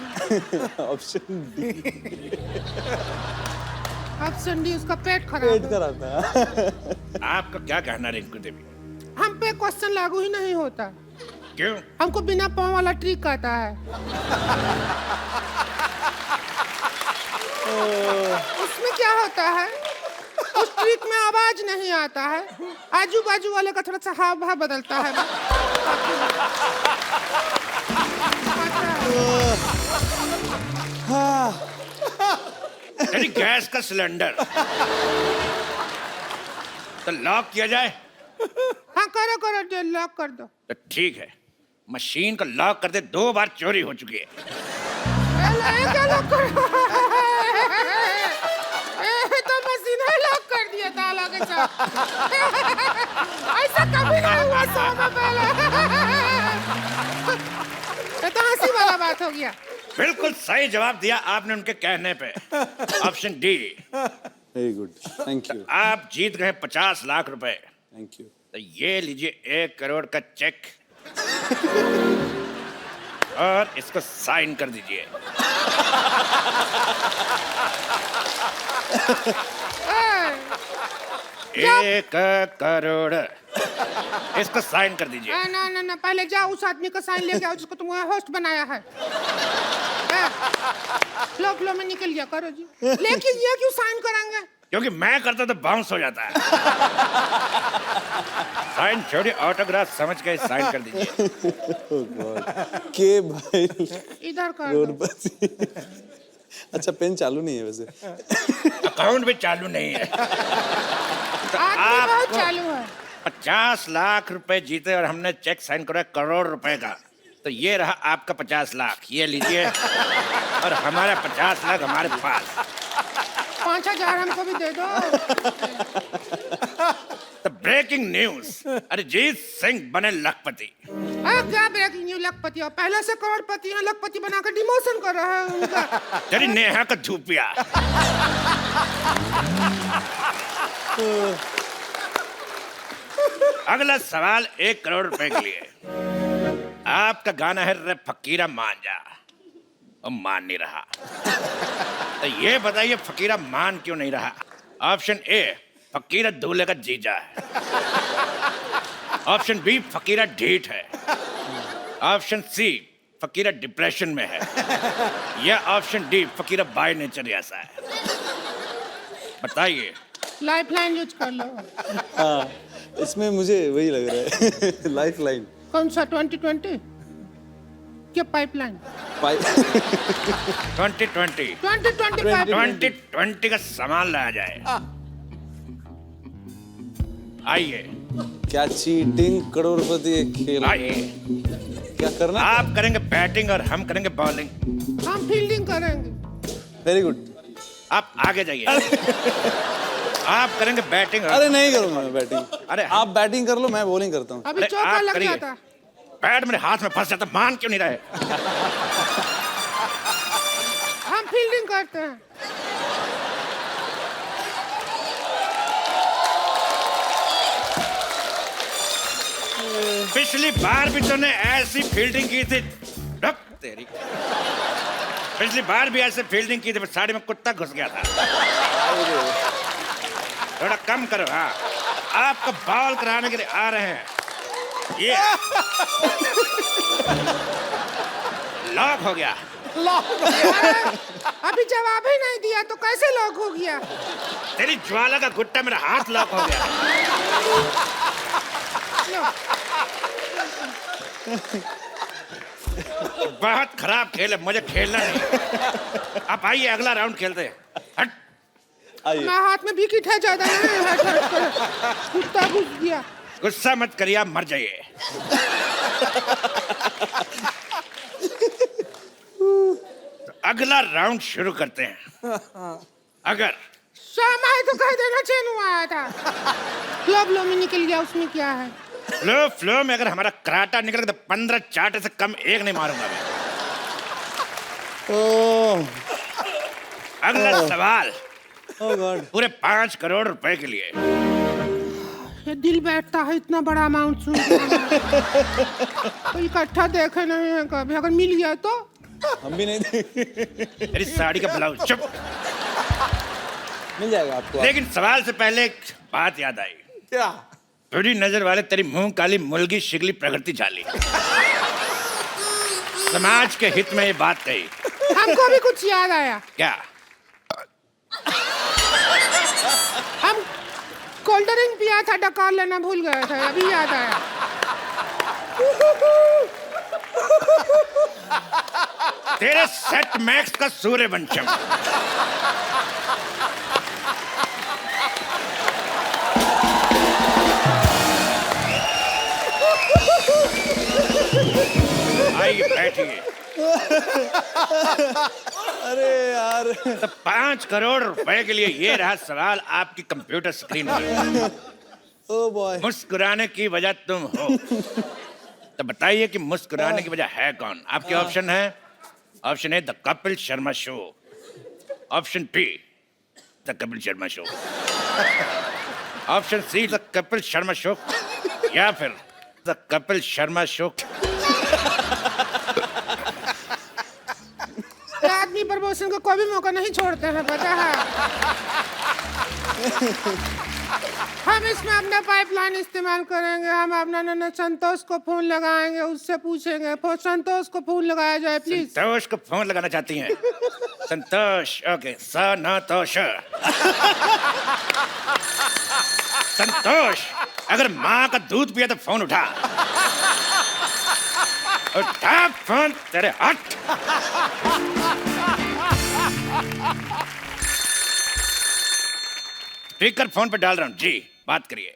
Option D. ऑप्शन डी, उसका पेट खराब पेट है। खराब था। आपका क्या कहना है रिंकू देवी? हम पे क्वेश्चन लागू ही नहीं होता। क्यों? हमको बिना पाँव वाला ट्रिक आता है। उसमें क्या होता है, उस ट्रिक में आवाज नहीं आता है, आजू बाजू वाले का थोड़ा सा हाव भाव बदलता है। यानी गैस का सिलेंडर तो लॉक किया जाए? हाँ करो करो, लॉक कर दो। तो ठीक है, मशीन को लॉक कर दे, 2 बार चोरी हो चुकी है। क्या लॉक करो? तो मशीन ही लॉक कर दिया ताला के साथ। ऐसा कभी नहीं हुआ 100 में पहले। ये तो हंसी वाला बात हो गया। बिल्कुल सही जवाब दिया आपने उनके कहने पे, option D. Very good, thank you. आप जीत गए 50 लाख रुपए। Thank you. तो ये लीजिए 1 करोड़ का चेक और इसको साइन कर दीजिए। 1 करोड़, इसको साइन कर दीजिए। ना ना ना, पहले जाओ उस आदमी का साइन लेके आओ जिसको तुम होस्ट बनाया है। फ्लो फ्लो में निकल गया, करो जी। लेकिन ये क्यों साइन करेंगे? क्योंकि मैं करता तो बाउंस हो जाता है। साइन छोड़िए, ऑटोग्राफ समझ के साइन कर दीजिए। के भाई इधर कर दो। करोड़पति। अच्छा पेन चालू नहीं है वैसे। अकाउंट भी चालू नहीं है। तो आदमी बहुत आपको चालू है। 50 लाख रुपए जीते और हमने चेक साइन करा 1 करोड़ रुपए का। तो ये रहा आपका 50 लाख, ये लीजिए, और हमारा 50 लाख हमारे पास। 5000 हमको भी दे दो। तो ब्रेकिंग न्यूज, अरिजीत सिंह बने लखपति। क्या ब्रेकिंग न्यूज? लखपति और पहले से करोड़पति हैं, लखपति बनाकर डिमोशन कर रहा है उनका। तेरी नेहा का धूपिया। अगला सवाल 1 करोड़ रुपए के लिए। आपका गाना है रे फकीरा मान जा, और मान नहीं रहा। तो ये बताइए फकीरा मान क्यों नहीं रहा? ऑप्शन ए, फकीरा दूल्हे का जीजा है, ऑप्शन बी, फकीरा ढीठ है, ऑप्शन सी, फकीरा डिप्रेशन में है, या option D, Fakira by nature ऐसा है। बताइए। लाइफ लाइन यूज कर लो। हाँ इसमें मुझे वही लग रहा है। Life line. कौन सा 2020? क्या पाइपलाइन? 2020 2020 2020 का सामान लाया जाए। आइए क्या चीटिंग करोड़पति एक खेल है। आइए, क्या करना? आप करेंगे बैटिंग और हम करेंगे बॉलिंग। हम फील्डिंग करेंगे। Very good. आप आगे जाइए। आप करेंगे बैटिंग। अरे नहीं करूंगा मैं बैटिंग। अरे आप बैटिंग कर लो, मैं बॉलिंग करता हूँ। अभी अरे चौका आप लग करिए। जाता। बैट मेरे हाथ में फंस जाता, मान क्यों नहीं रहे? हम फील्डिंग करते हैं। पिछली बार भी तूने ऐसी फील्डिंग की थी। रुक तेरी। पिछली बार भी ऐसे फील्डिंग की थी, पर साड़ी में कुत्ता घुस गया था। थोड़ा कम करो। हाँ, आपको बॉल कराने के लिए आ रहे हैं। ये लॉक हो गया। अभी जवाब ही नहीं दिया तो कैसे लॉक हो गया? तेरी ज्वाला का गुट्टा मेरा हाथ लॉक हो गया। बहुत खराब खेल है, मुझे खेलना नहीं। आप आइए, अगला राउंड खेलते हैं। हट। आइए। मैं हाथ में विकेट है, ज्यादा नहीं है, हट कर। कुत्ता घुस गया। गुस्सा मत करिए, आप मर जाइए। तो अगला राउंड शुरू करते हैं। अगर शाम आए तो कह देना चैन आया था। फ्लो में निकल गया, उसमें क्या है? फ्लो में अगर हमारा कराटा निकल गया तो 15 चाटे से कम एक नहीं मारूंगा मैं। अगला सवाल पूरे 5 करोड़ रुपए के लिए। ये दिल बैठता है इतना बड़ा अमाउंट सुन के। तो इकट्ठा देखे नहीं है कभी, अगर मिल गया तो। हम भी नहीं तेरी साड़ी का ब्लाउज। चुप। मिल जाएगा आपको। लेकिन सवाल से पहले एक बात याद आई। क्या? बुरी नजर वाले तेरी मुंह काली मुलगी शिगली प्रकृति झाली। समाज के हित में ये बात कही। हमको भी कुछ याद आया। क्या? हम कोल्ड ड्रिंक पिया था, डकार लेना भूल गए थे, अभी याद आया। तेरे सेट मैक्स का सूर्यवंशम। आइए बैठिए। अरे यार। तो 5 करोड़ रुपए के लिए ये रहा सवाल आपकी कंप्यूटर स्क्रीन पर। Oh boy. मुस्कुराने की वजह तुम हो, तो बताइए कि मुस्कुराने की वजह है कौन? आपके ऑप्शन है। Option A, the Kapil Sharma show. Option B, the Kapil Sharma show. Option C, the Kapil Sharma show, या फिर द कपिल शर्मा शो। आदमी प्रमोशन को कोई भी मौका नहीं छोड़ते हैं, पता है। हम इसमें अपना पाइपलाइन इस्तेमाल करेंगे। हम अपना नन्ना संतोष को फोन लगाएंगे, उससे पूछेंगे। संतोष को फोन लगाया जाए प्लीज। संतोष को फोन लगाना चाहती हैं? संतोष, ओके। संतोष। संतोष, अगर माँ का दूध पिया तो फोन उठा। उठा फोन, तेरे हट। स्पीकर फोन पे डाल रहा हूँ जी, बात करिए।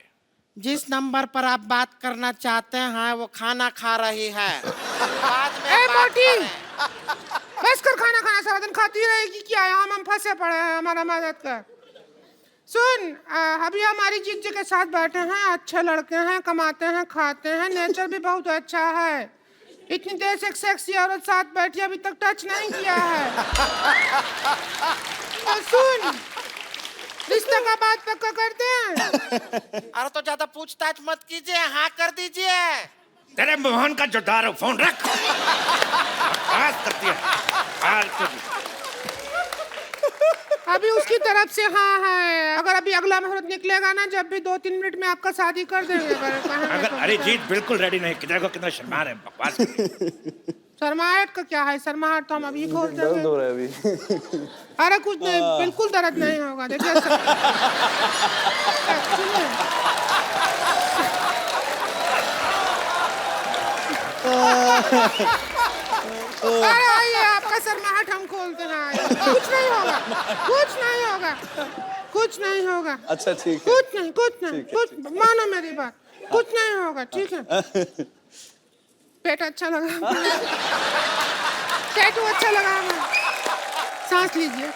जिस नंबर पर आप बात करना चाहते हैं वो खाना खा रही है। बाद में ए बात मोटी, करें। बस कर खाना खाना, सारा दिन खाती रहेगी क्या? हम फंसे पड़े हैं, हमारा मदद कर। सुन, अभी हमारी जीजी के साथ बैठे हैं, अच्छे लड़के हैं, कमाते हैं, खाते हैं, नेचर भी बहुत अच्छा है। इतनी देर से एक सेक्सी औरत साथ बैठी, अभी तक टच नहीं किया है। तो सुन, रिश्ते का बात पक्का करते हैं। अरे तो ज्यादा पूछताछ मत कीजिए, हाँ कर दीजिए। तेरे मोहन का जो दारू, फोन रख। बात करती है फालतू की। अभी उसकी तरफ से हाँ है। अगर अभी अगला मुहूर्त निकलेगा ना, जब भी 2-3 मिनट में आपका शादी कर देंगे। अगर अरिजीत बिल्कुल रेडी नहीं, देखो कितना शर्मा रहे हैं, बकवास। शर्माहट का क्या है? शर्माहट तो हम अभी खोल दर्द देंगे। हो रहा है अभी। अरे कुछ नहीं, बिल्कुल दर्द नहीं होगा। देखिए अरे आइए, आपका शर्माहट हम खोलते ना आए। कुछ नहीं होगा, कुछ नहीं होगा, कुछ नहीं होगा। अच्छा ठीक है, कुछ नहीं, कुछ नहीं, ठीक है, कुछ मानो मेरी बात, कुछ नहीं होगा, ठीक है। पेट अच्छा लगा, टैटू अच्छा लगा हमें। सांस लीजिए,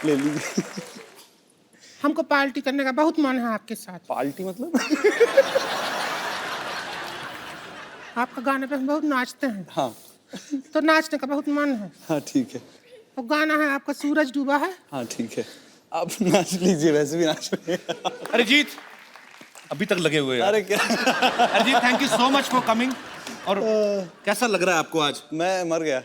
ले लीजिए। हमको पार्टी करने का बहुत मन है आपके साथ। पार्टी मतलब? आपका गाने पे हम बहुत नाचते हैं, हाँ तो नाचने का बहुत मन है। हाँ ठीक है, वो गाना है आपका सूरज डूबा है। हाँ ठीक है, आप नाच लीजिए, वैसे भी नाच रहे हैं। अरिजीत अभी तक लगे हुए हैं। अरे क्या, Arijit thank you so much for coming. और कैसा लग रहा है आपको आज? मैं मर गया।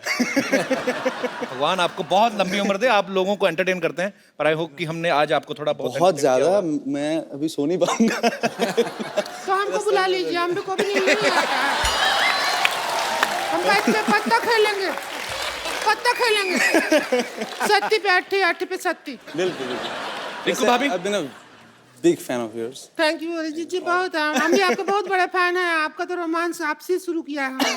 भगवान आपको बहुत लंबी उम्र दे, आप लोगों को एंटरटेन करते हैं, पर आई होप कि हमने आज आपको थोड़ा बहुत बहुत entertain ज्यादा, किया होगा। मैं अभी सो नहीं पाऊंगा। तो हमको बुला लीजिए, हम भी को भी नहीं आता है। हम बैठ के पत्ता खेलेंगे, पत्ता खेलेंगे। सत्ती पे अट्ठी, अट्ठी पे सत्ती। बिल्कुल बिल्कुल। रिंकू भाभी, I've been a big fan of yours. Thank you Arijit ji, बहुत हम भी आपके बहुत बड़े फैन हैं। आपका तो रोमांस आपसे शुरू किया है हमने।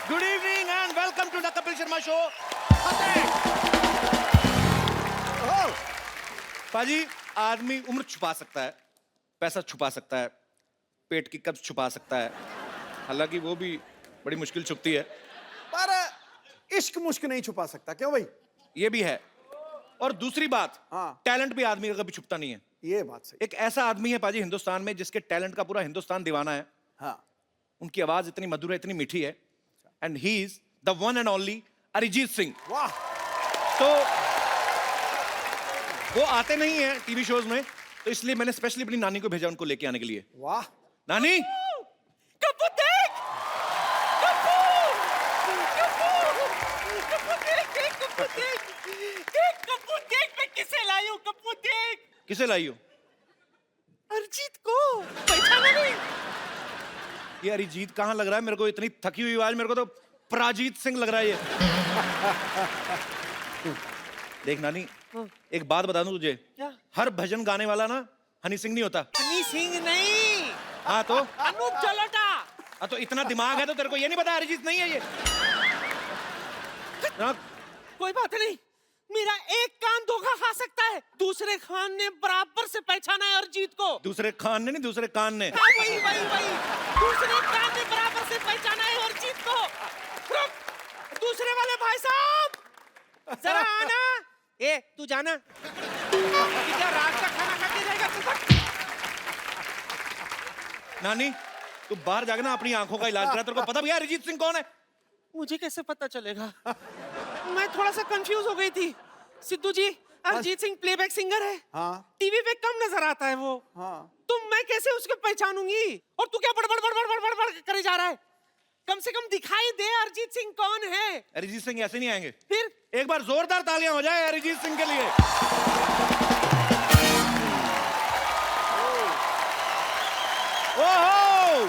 Good evening and welcome to the Kapil Sharma show. पाजी, आदमी उम्र छुपा सकता है, पैसा छुपा सकता है, पेट की कब्ज छुपा सकता है, हालांकि वो भी बड़ी मुश्किल छुपती है। पर इश्क मुश्क नहीं छुपा सकता, क्यों भाई? ये भी है। और दूसरी बात, हाँ। टैलेंट भी आदमी का कभी छुपता नहीं है। ये बात सही। एक ऐसा आदमी है पाजी हिंदुस्तान में जिसके टैलेंट का पूरा हिंदुस्तान दीवाना है। हाँ, उनकी आवाज इतनी मधुर है, इतनी मीठी है, and he is the one and only Arijit Singh. वाह। तो वो आते नहीं है टीवी शोज में, तो इसलिए मैंने स्पेशली अपनी नानी को भेजा उनको लेके आने के लिए। वाह। नानी, कप्पू देख, कप्पू, कप्पू, कप्पू देख, कप्पू देख, कप्पू देख, मैं किसे लाई हूँ? कप्पू देख, किसे लाई हो? अरिजीत को पहचाना नहीं? ये अरिजीत कहाँ लग रहा है मेरे को? इतनी थकी हुई आवाज, मेरे को तो पराजीत सिंह लग रहा है ये। देख नानी, एक बात बता दूं तुझे, क्या? हर भजन गाने वाला ना हनी सिंह नहीं होता। हनी सिंह नहीं, हाँ तो? अनूप जलोटा। हाँ तो इतना दिमाग है तो तेरे को ये नहीं पता अरिजीत नहीं है ये? हाँ, कोई बात नहीं, मेरा एक कान धोखा खा सकता है, दूसरे खान ने बराबर से पहचाना है अरिजीत को। दूसरे खान ने नहीं, दूसरे कान ने। हाँ, वही वही वही, दूसरे कान ने बराबर से पहचाना है अरिजीत को। रुक, दूसरे वाले भाई साहब जरा आना। ए तू जाना, क्या रात का खाना खा के जाएगा तू? नानी, तू बाहर जाके ना अपनी आंखों का इलाज करा, तेरे को पता भैया अरिजीत सिंह कौन है? मुझे कैसे पता चलेगा? मैं थोड़ा सा कंफ्यूज हो गई थी। सिद्धू जी, अरिजीत सिंह प्लेबैक सिंगर है, हाँ, टीवी पे कम नजर आता है वो, हाँ। तो मैं कैसे उसको पहचानूंगी? और तू क्या बड़बड़ बड़बड़ बड़बड़ बड़ करे जा रहा है? कम से कम दिखाई दे अरिजीत सिंह कौन है। अरिजीत सिंह ऐसे नहीं आएंगे। फिर एक बार जोरदार तालियां हो जाए अरिजीत सिंह के लिए। ओहो!